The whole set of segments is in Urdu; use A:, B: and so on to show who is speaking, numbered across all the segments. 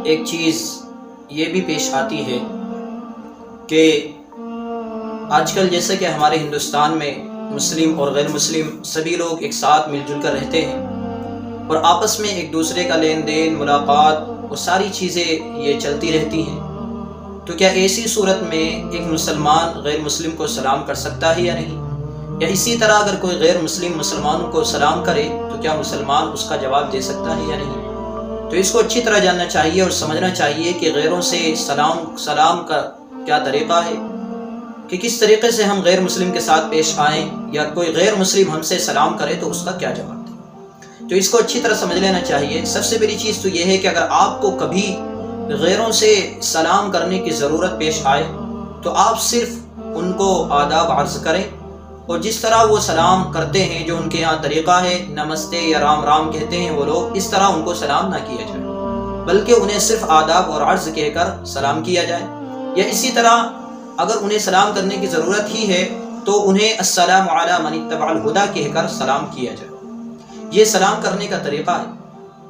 A: ایک چیز یہ بھی پیش آتی ہے کہ آج کل جیسے کہ ہمارے ہندوستان میں مسلم اور غیر مسلم سبھی لوگ ایک ساتھ مل جل کر رہتے ہیں اور آپس میں ایک دوسرے کا لین دین، ملاقات اور ساری چیزیں یہ چلتی رہتی ہیں، تو کیا ایسی صورت میں ایک مسلمان غیر مسلم کو سلام کر سکتا ہے یا نہیں؟ یا اسی طرح اگر کوئی غیر مسلم مسلمانوں کو سلام کرے تو کیا مسلمان اس کا جواب دے سکتا ہے یا نہیں؟ تو اس کو اچھی طرح جاننا چاہیے اور سمجھنا چاہیے کہ غیروں سے سلام کا کیا طریقہ ہے، کہ کس طریقے سے ہم غیر مسلم کے ساتھ پیش آئیں، یا کوئی غیر مسلم ہم سے سلام کرے تو اس کا کیا جواب دیں۔ تو اس کو اچھی طرح سمجھ لینا چاہیے۔ سب سے بڑی چیز تو یہ ہے کہ اگر آپ کو کبھی غیروں سے سلام کرنے کی ضرورت پیش آئے تو آپ صرف ان کو آداب عرض کریں، اور جس طرح وہ سلام کرتے ہیں، جو ان کے یہاں طریقہ ہے، نمستے یا رام رام کہتے ہیں وہ لوگ، اس طرح ان کو سلام نہ کیا جائے، بلکہ انہیں صرف آداب اور عرض کہہ کر سلام کیا جائے۔ یا اسی طرح اگر انہیں سلام کرنے کی ضرورت ہی ہے تو انہیں السلام علی من اتبع الہدی کہہ کر سلام کیا جائے۔ یہ سلام کرنے کا طریقہ ہے۔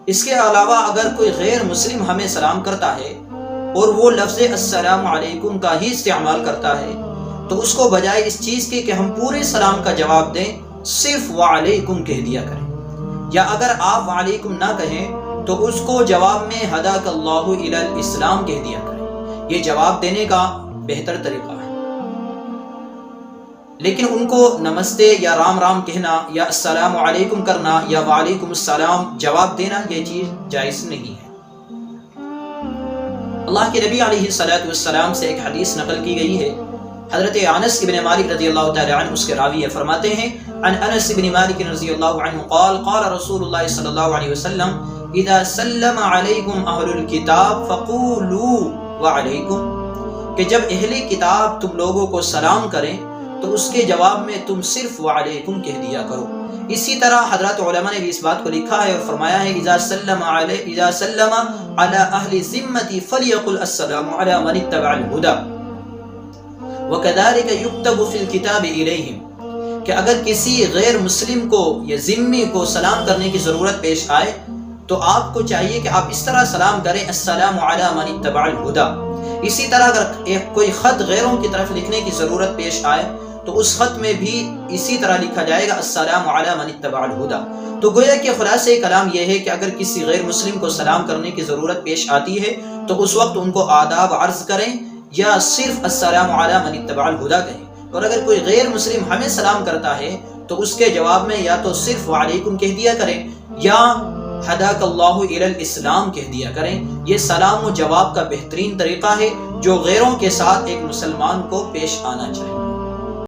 A: اس کے علاوہ اگر کوئی غیر مسلم ہمیں سلام کرتا ہے اور وہ لفظ السلام علیکم کا ہی استعمال کرتا ہے تو اس کو بجائے اس چیز کے کہ ہم پورے سلام کا جواب دیں، صرف وعلیکم کہہ دیا کریں، یا اگر آپ وعلیکم نہ کہیں تو اس کو جواب میں ہداک اللہ الی الاسلام کہہ دیا کریں۔ یہ جواب دینے کا بہتر طریقہ ہے۔ لیکن ان کو نمستے یا رام رام کہنا یا السلام علیکم کرنا یا وعلیکم السلام جواب دینا یہ چیز جائز نہیں ہے۔ اللہ کے نبی علیہ الصلوۃ والسلام سے ایک حدیث نقل کی گئی ہے۔ حضرت انس ابن مالک رضی اللہ تعالی عنہ اس کے راوی فرماتے ہیں، عن انس ابن مالک رضی اللہ عنہ قال قال رسول اللہ صلی اللہ علیہ وسلم اذا سلم علیکم اہل الکتاب فقولوا وعلیکم، کہ جب اہل کتاب تم لوگوں کو سلام کریں تو اس کے جواب میں تم صرف وعلیکم کہہ دیا کرو۔ اسی طرح حضرات علماء نے بھی اس بات کو لکھا ہے اور فرمایا ہے اذا سلم علی اہل ذمتی فلیقل السلام علی من اتبع الہدی وَكَذَلِكَ يُكْتَبُ فِي الْكِتَابِ إِلَيْهِمْ، کہ اگر کسی غیر مسلم کو یا ذمی کو سلام کرنے کی ضرورت پیش آئے تو آپ کو چاہیے کہ آپ اس طرح سلام کریں السلام علی من اتبع الہدی۔ اسی طرح اگر کوئی خط غیروں کی طرف لکھنے کی ضرورت پیش آئے تو اس خط میں بھی اسی طرح لکھا جائے گا السلام علی من اتبع الہدی۔ تو گویا کہ خلاصہ کلام یہ ہے کہ اگر کسی غیر مسلم کو سلام کرنے کی ضرورت پیش آتی ہے تو اس وقت ان کو آداب عرض کریں یا صرف السلام علی من اتبع الہدی کہیں، اور اگر کوئی غیر مسلم ہمیں سلام کرتا ہے تو اس کے جواب میں یا تو صرف وعلیکم کہہ دیا کریں یا ہداک اللہ الی الاسلام کہہ دیا کریں۔ یہ سلام و جواب کا بہترین طریقہ ہے جو غیروں کے ساتھ ایک مسلمان کو پیش آنا چاہیے۔